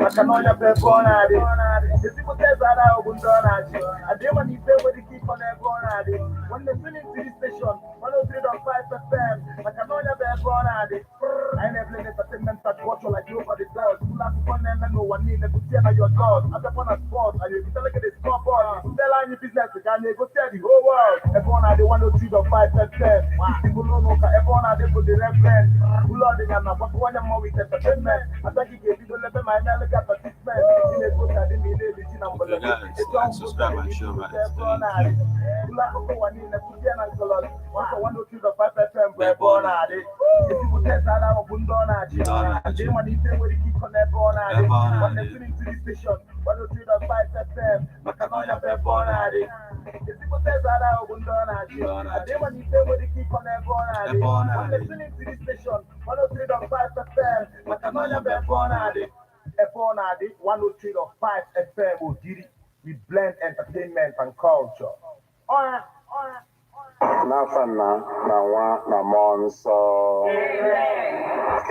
Makanoya Pebonade. The people tell that I opened Donati. And they want to pay with the keep on their Bonade. When they finish this station, 103.5 FM, Makanoya Pebonade. I never let entertainment that watch like you for the doors. Pull up on them and no one need to tell your doors. At the point of sport, and you can look at the scoreboard. Tell on your business, and they go tell the whole world. Everyone had the 103.5 FM. People don't know, everyone had the reference. Pull out the Yana, but one more with entertainment. I think you gave you the my American participant. In a good at the middle, it's in number. It's subscribe my show, man. Pull out the one in the Pujan and Color. 103.5 FM, Brebonade. If you test that out, Bundonaji. And they want to say where you keep on their Bonade. When they finish to the station, 103.5 FM, Makanoya Brebonade. If you test that out, Bundonaji. And they want to say where you keep on their Bonade. When they finish to the station, 103.5 FM, Makanoya Brebonade. Ebonade, 103.5 FM, Odiri. We blend entertainment and culture. Alright. N'afọ na nwa na mmụọ nsọ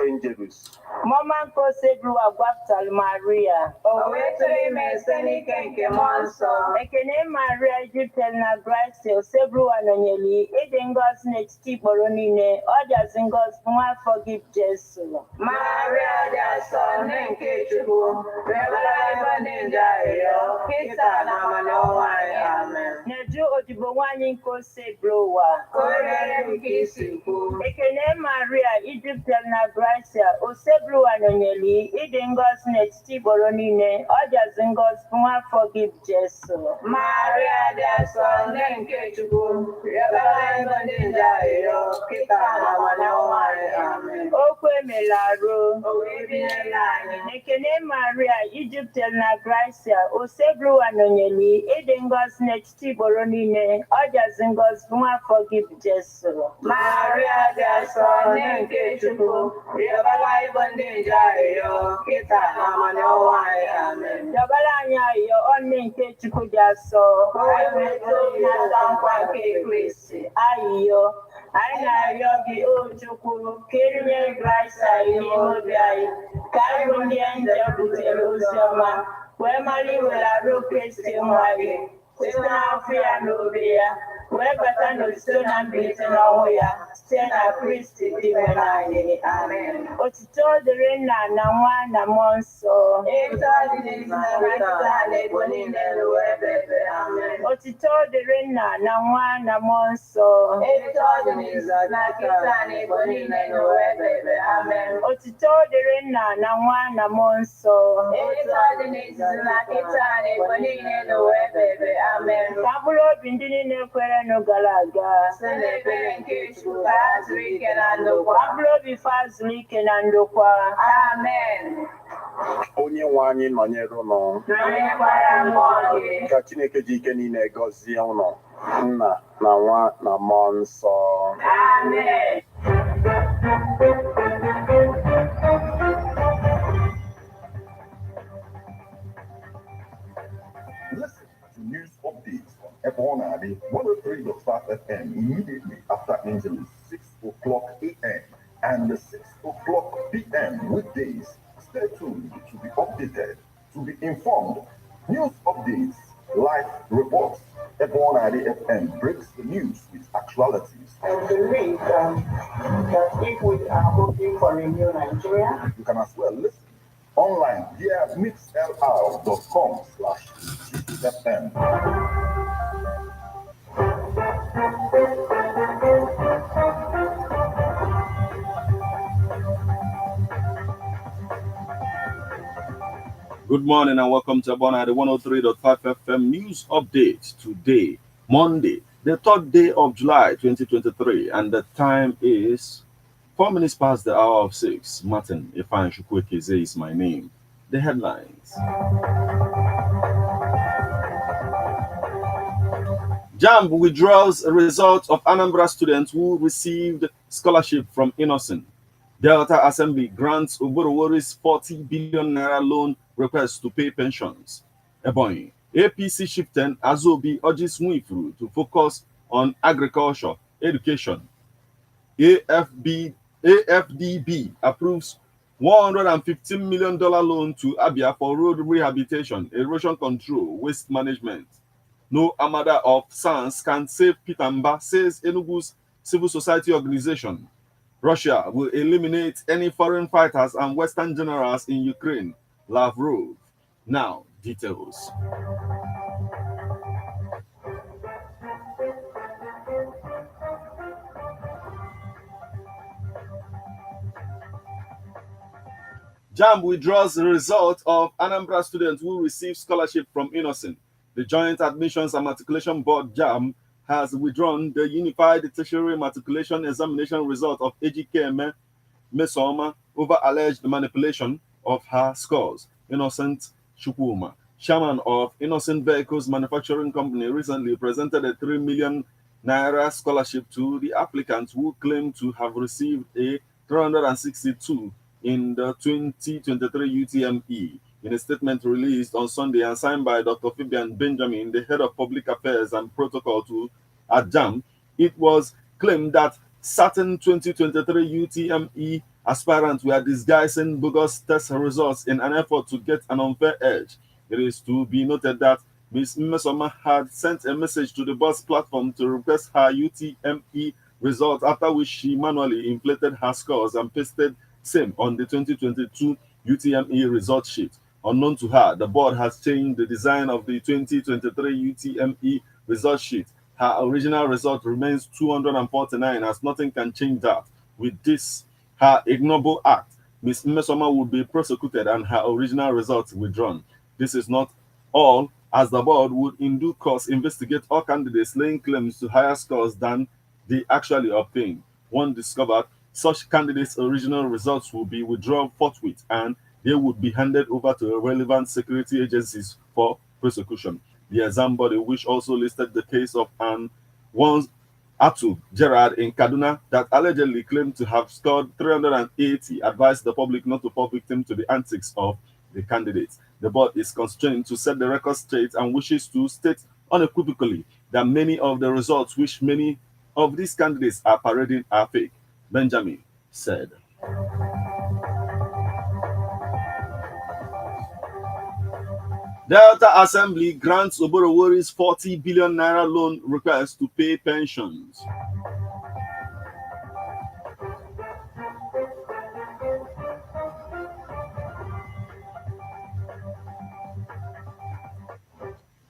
Angelus Mama Nkosebru Agwaptal Maria Owetiri mesenike nke mmụọ nsọ Ekene Maria Ijiptel na Grace Osebru Anonyeli ịdị ngọzi n'etiti ikporo niile ọ dịazị ngọzi nwa afọ gị Jesu Maria dị asọ nne nke Chukwu rịọbara ebe ndị nje arịrịọ kịta na amanọnwa anyị amen Neju odibo nwanyị Nkosebru ụwa Korere m ka isi kwu Ekene Maria Ijiptel na Grace Osebru Anonyeli ịdị ngọzi n'etiti ikporo niile ọ dịazị ngọzi nwa afọ gị Jesu Maria dị asọ nne nke Chukwu rịọbara ebe ndị nje arịrịọ kịta na amanọnwa anyị amen Okwu emela arụ O wee binyela anyị Ekene Maria Ijiptel na Gracia Osebru Anonyeli ịdị ngọzi n'etiti ikporo niile ọ dịazị ngọzi nwa afọ gị bụ Jesu Maria dị asọ nne nke Chukwu rịọbara ebe ndị nje arịrịọ kịta na amanọnwa anyị amen Dọbara anyị ayọ ọnne nke Chukwu dị asọ O wee metụ n'aka nkwa nke Kristi ayịyọ anyị na-arịọ gị o Chukwu ka erinye Gracia anyị n'ime obi anyị ka anyị bụ ndị nje butere ozi ọma wee mara iwere arụ Kristi nwa gị site n'afọ ya na obi ya wee bata n'otito na mbilite n'ọnwụ ya site na Kristi dị nwere anyị amen Otito dịrị Nna na Nwa na Mmụọ Nsọ etu ọ dị n'ezi na metụta na ebo niile n'ụwa ebe ebe amen Otito dịrị Nna na Nwa na Mmụọ Nsọ etu ọ dị n'ezi na kịta na ebo niile n'ụwa ebe ebe amen Otito dịrị Nna na Nwa na Mmụọ Nsọ etu ọ dị n'ezi na kịta na ebo niile n'ụwa ebe ebe amen ka mkpụrụ obi ndị niile kwerenụ gara aga site n'ekpere nke Chukwu ka ha zuru ike na ndokwa ka mkpụrụ obi fa zuru ike na ndokwa amen onye nwe anyị nọnyere ụnụ nọnyekwara mmụọ gị ka Chineke ji ike niile gọzie ụnụ Nna na Nwa na Mmụọ Nsọ amen Listen to news updates on Ebonade 103.5 FM immediately after Angelus 6 o'clock a.m. and 6 o'clock p.m. weekdays. Stay tuned to be updated, to be informed. News updates, live reports. Ebonade FM breaks the news with actualities. And believe that if we are hoping for a new Nigeria, You can as well listen online via mixlr.com/GFM. Good morning and welcome to Abona, the 103.5 FM news update today, Monday, the 3rd day of July 2023, and the time is 4 minutes past the hour of 6. Martin Ifan Shukwekeze is my name. The headlines. JAMB withdraws results of Anambra students who received scholarship from Innocent. Delta Assembly grants Oborowori's 40 billion naira loan request to pay pensions. Ebonyi, APC chieftain Azobi urges Nwifuru to focus on agriculture, education. AFDB approves $115 million loan to Abia for road rehabilitation, erosion control, waste management. No Armada of Sans can save Pitamba, says Enugu's civil society organization. Russia will eliminate any foreign fighters and Western generals in Ukraine. Lavrov. Now, details. JAMB withdraws the result of Anambra students who received scholarship from Innocent. The Joint Admissions and Matriculation Board, JAMB, has withdrawn the Unified Tertiary Matriculation Examination result of Ejike Mesoma over alleged manipulation of her scores. Innocent Chukwuma, chairman of Innocent Vehicles Manufacturing Company, recently presented a 3 million naira scholarship to the applicants who claim to have received a 362 in the 2023 UTME. In a statement released on Sunday and signed by Dr. Fabian Benjamin, the head of public affairs and protocol at JAM, it was claimed that certain 2023 UTME aspirants were disguising bogus test results in an effort to get an unfair edge. It is to be noted that Ms. Mmesoma had sent a message to the bus platform to request her UTME result, after which she manually inflated her scores and pasted same on the 2022 UTME result sheet. Unknown to her, the board has changed the design of the 2023 UTME result sheet. Her original result remains 249, as nothing can change that. With this, her ignoble act, Ms. Mmesoma would be prosecuted and her original results withdrawn. This is not all, as the board would in due course investigate all candidates laying claims to higher scores than they actually obtained. One discovered such candidates' original results will be withdrawn forthwith and they would be handed over to relevant security agencies for prosecution. The exam body, which also listed the case of an once Atu Gerard in Kaduna that allegedly claimed to have scored 380, advised the public not to fall victim to the antics of the candidates. The board is constrained to set the record straight and wishes to state unequivocally that many of the results which many of these candidates are parading are fake. Benjamin said. Delta Assembly grants Oborowori's 40 billion naira loan request to pay pensions.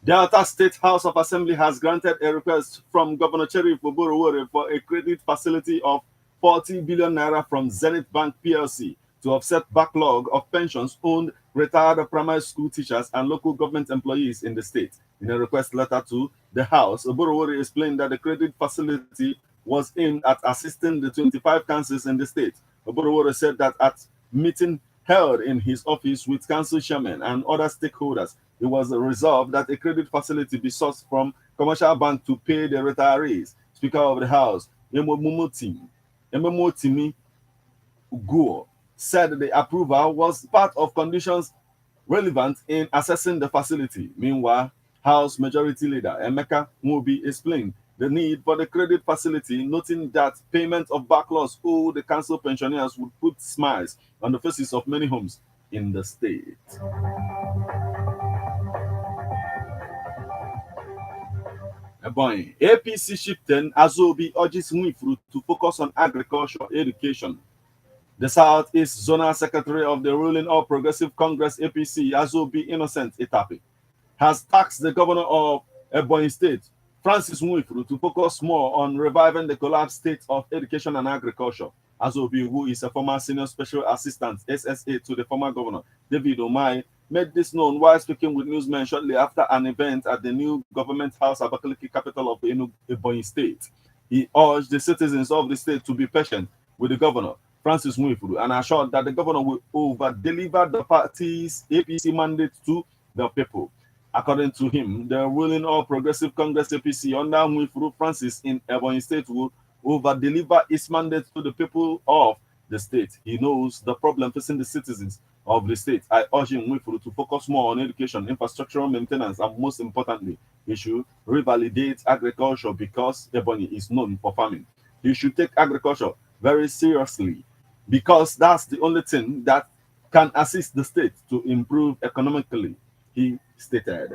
Delta State House of Assembly has granted a request from Governor Cherif Oborowori for a credit facility of 40 billion naira from Zenith Bank PLC to offset backlog of pensions owed retired primary school teachers and local government employees in the state. In a request letter to the House, Oborowori explained that the credit facility was aimed at assisting the 25 councils in the state. Oborowori said that at meeting held in his office with council chairmen and other stakeholders, it was resolved that a credit facility be sourced from commercial bank to pay the retirees. Speaker of the House, Emomotimi Uguo, said the approval was part of conditions relevant in assessing the facility. Meanwhile, House Majority Leader Emeka Nwobi explained the need for the credit facility, noting that payment of backlogs owed the council pensioners would put smiles on the faces of many homes in the state. Ebonyi, APC chieftain Azobi urges Nwifuru to focus on agriculture education. The Southeast Zonal Secretary of the ruling All Progressive Congress APC, Azobi Innocent Itapi, has tasked the governor of Ebonyi State, Francis Nwifuru, to focus more on reviving the collapsed state of education and agriculture. Azobi, who is a former senior special assistant SSA to the former governor, David Omai, made this known while speaking with newsmen shortly after an event at the new government house, Abakaliki, capital of Ebonyi State. He urged the citizens of the state to be patient with the governor, Francis Nwifuru, and assured that the governor will over-deliver the party's APC mandate to the people. According to him, the ruling All Progressive Congress APC under Nwifuru Francis in Ebonyi State will over-deliver its mandate to the people of the state. He knows the problem facing the citizens of the state. I urge him, Nwifuru, to focus more on education, infrastructural maintenance, and most importantly, he should revalidate agriculture because Ebonyi is known for farming. He should take agriculture very seriously. because that's the only thing that can assist the state to improve economically, he stated.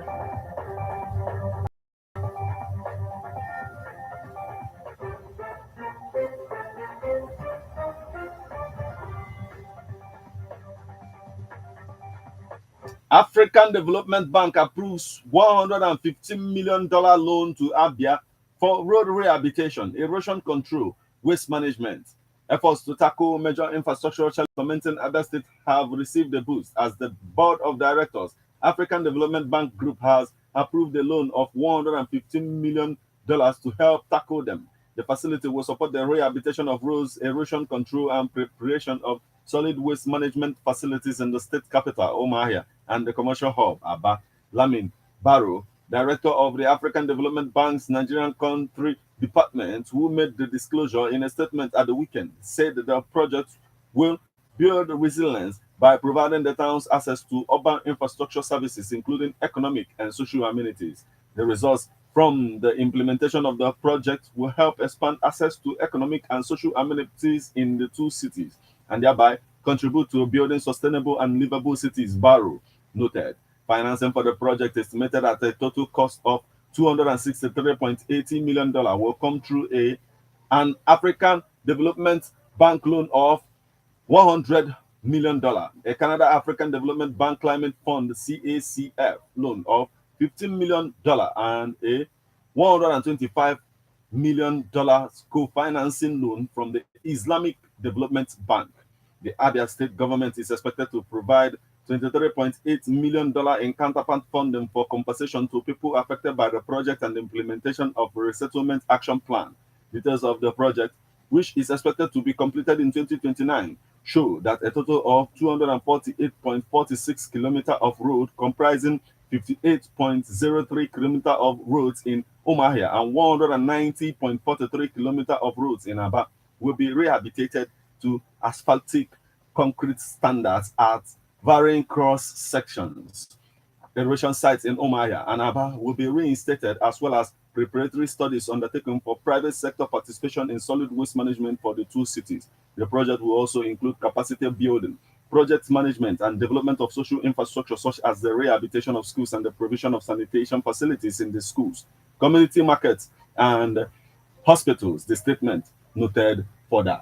African Development Bank approves $115 million loan to Abia for road rehabilitation, erosion control, waste management. Efforts to tackle major infrastructure challenges fomenting Abia State have received a boost as the Board of Directors, African Development Bank Group, has approved a loan of $115 million to help tackle them. The facility will support the rehabilitation of roads, erosion control, and preparation of solid waste management facilities in the state capital, Omahia, and the commercial hub, Aba. Lamin Barrow, director of the African Development Bank's Nigerian Country Department, who made the disclosure in a statement at the weekend, said that the project will build resilience by providing the town's access to urban infrastructure services, including economic and social amenities. The results from the implementation of the project will help expand access to economic and social amenities in the two cities and thereby contribute to building sustainable and livable cities, Barrow noted. Financing for the project, estimated at a total cost of $263.80 million, will come through an African Development Bank loan of $100 million, a Canada African Development Bank Climate Fund CACF loan of $15 million, and a $125 million co-financing loan from the Islamic Development Bank. The Abia State government is expected to provide $23.8 million in counterpart funding for compensation to people affected by the project and the implementation of a resettlement action plan. Details of the project, which is expected to be completed in 2029, show that a total of 248.46 kilometers of road comprising 58.03 kilometers of roads in Omahia and 190.43 kilometers of roads in Aba will be rehabilitated to asphaltic concrete standards at varying cross sections. Erosion sites in Omahia and Aba will be reinstated, as well as preparatory studies undertaken for private sector participation in solid waste management for the two cities. The project will also include capacity building, project management, and development of social infrastructure such as the rehabilitation of schools and the provision of sanitation facilities in the schools, community markets, and hospitals, the statement noted further.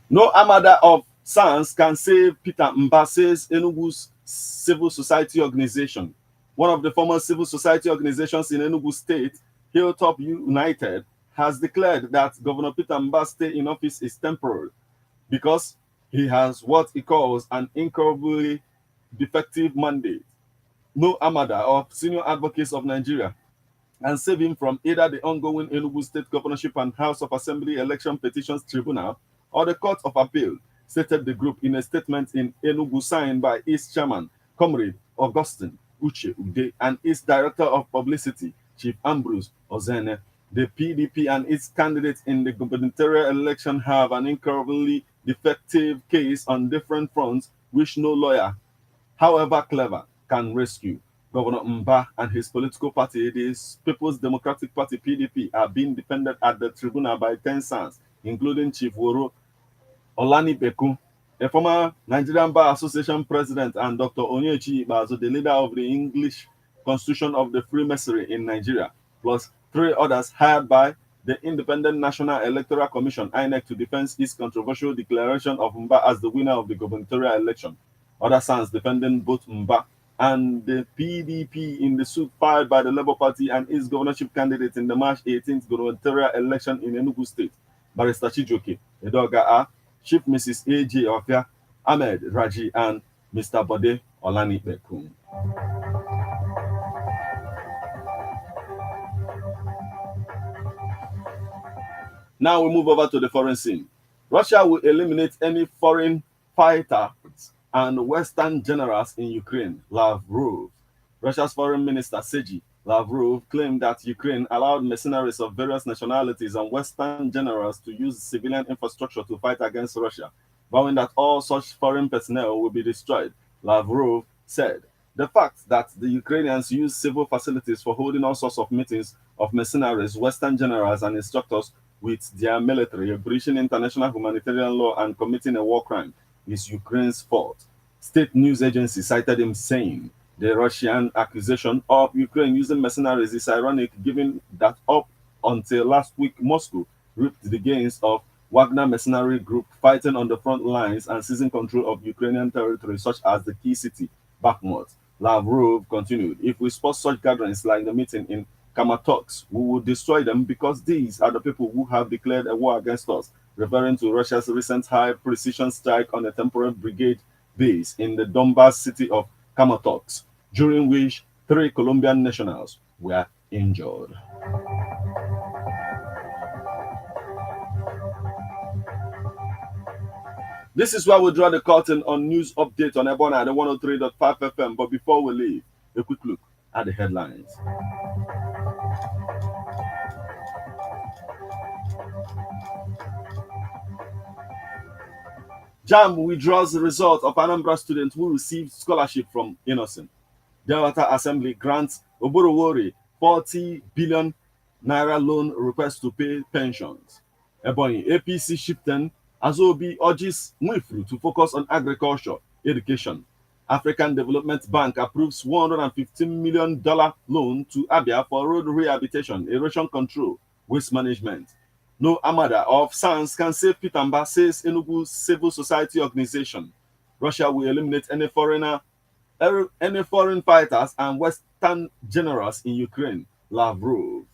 No Armada of Sans can save Peter Mba, says Enugu's civil society organization. One of the former civil society organizations in Enugu State, Hilltop United, has declared that Governor Peter Mba's stay in office is temporary because he has what he calls an incurably defective mandate. No Armada of Senior Advocates of Nigeria and save him from either the ongoing Enugu State Governorship and House of Assembly Election Petitions Tribunal or the Court of Appeal, stated the group in a statement in Enugu signed by its chairman, Comrade Augustine Uche Ude, and its director of publicity, Chief Ambrose Ozene. The PDP and its candidates in the gubernatorial election have an incurably defective case on different fronts, which no lawyer, however clever, can rescue. Governor Mba and his political party, the People's Democratic Party (PDP), are being defended at the tribunal by 10 sons, including Chief Woro Olani Beku, a former Nigerian Bar Association president, and Dr. Onyechi Ibazo, the leader of the English Constitution of the Freemasonry in Nigeria, plus 3 others hired by the Independent National Electoral Commission (INEC) to defend its controversial declaration of Mba as the winner of the gubernatorial election. Other sons defending both Mba and the PDP in the suit filed by the Labour Party and its governorship candidate in the March 18th gubernatorial election in Enugu State, Barrister Chijoke Edoga, Chief Mrs. A.J. Ofia, Ahmed Raji, and Mr. Bode Olani Bekun. Now we move over to the foreign scene. Russia will eliminate any foreign fighters and Western generals in Ukraine, Lavrov. Russia's foreign minister, Sergei Lavrov, claimed that Ukraine allowed mercenaries of various nationalities and Western generals to use civilian infrastructure to fight against Russia, vowing that all such foreign personnel will be destroyed. Lavrov said The fact that the Ukrainians use civil facilities for holding all sorts of meetings of mercenaries, Western generals, and instructors with their military, breaching international humanitarian law and committing a war crime is Ukraine's fault. State news agency cited him saying the Russian accusation of Ukraine using mercenaries is ironic, given that up until last week, Moscow reaped the gains of Wagner mercenary group fighting on the front lines and seizing control of Ukrainian territory, such as the key city, Bakhmut. Lavrov continued, if we spot such gatherings like the meeting in Kramatorsk, we will destroy them because these are the people who have declared a war against us, referring to Russia's recent high-precision strike on a temporary brigade base in the Donbas city of Kramatorsk, during which 3 Colombian nationals were injured. This is where we draw the curtain on news update on Ebona at the 103.5 FM. But before we leave, a quick look at the headlines. JAMB withdraws the result of Anambra student who received scholarship from Innocent. Delta Assembly grants Oborowori 40 billion naira loan request to pay pensions. Ebonyi APC chieftain Azobi urges Mwifru to focus on agriculture, education. African Development Bank approves $115 million loan to Abia for road rehabilitation, erosion control, waste management. No Amada of SANS can save Pitamba, says Enugu Civil Society Organization. Russia will eliminate any foreign fighters and Western generals in Ukraine. Lavrov.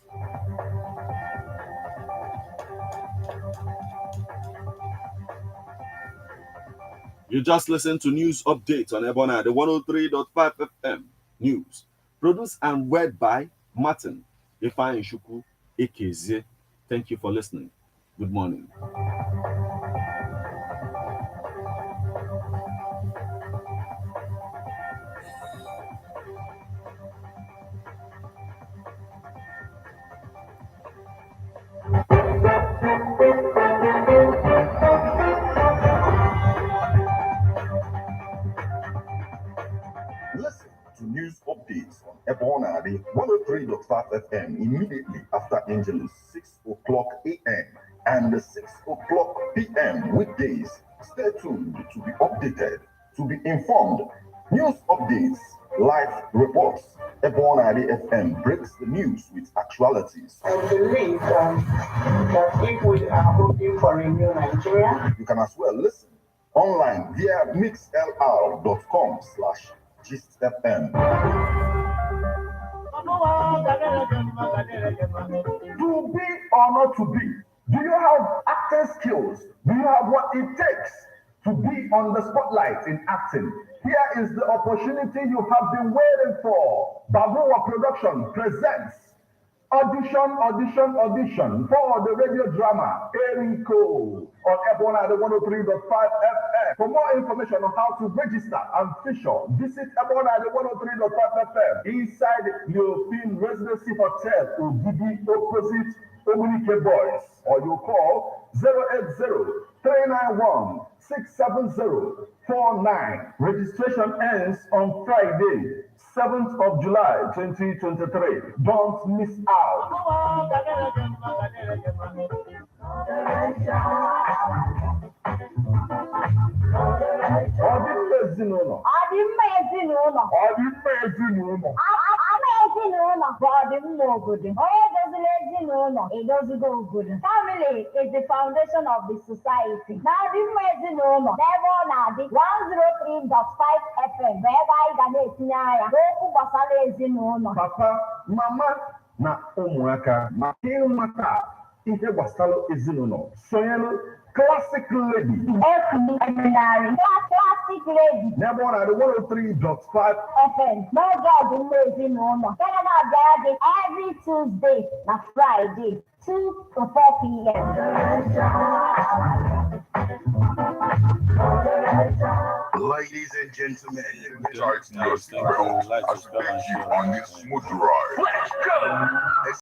You just listened to news updates on Ebona, the 103.5 FM news. Produced and read by Martin Ifeanyi Shuku Ekeze. Thank you for listening. Good morning. Listen to news updates on Ebona, the 103.5 FM immediately after Angelus, 6 o'clock a.m. and 6 o'clock p.m. weekdays. Stay tuned to be updated, to be informed. News updates, live reports. Ebona FM breaks the news with actualities. I believe that if we are hoping for a new Nigeria, you can as well listen online via mixlr.com/GistFM. To be or not to be? Do you have acting skills? Do you have what it takes to be on the spotlight in acting? Here is the opportunity you have been waiting for. Babuwa Production presents audition for the radio drama Eriko on Ebona the 103.5 FM. For more information on how to register and feature, visit Ebona the 103.5 FM inside European Residency Hotel Ogidi opposite Omunike Boys, or you call 080-391-67049. Registration ends on Friday, 7th of July 2023. Don't miss out. Family is the foundation of the society. Now, the Mezzino, never Nadi, 103.5 FM, wherever I can Papa, Mama, na ụmụaka ma ịmata ihe gbasara ezinụlọ sonyelu Classic Lady. Classic Lady. Never on the 103.5 FM. No God in ezinụlọ. Every Tuesday na Friday, 2 to 4 p.m. Ladies and gentlemen, charge your seatbelt as we take you on this smooth ride. Let's go!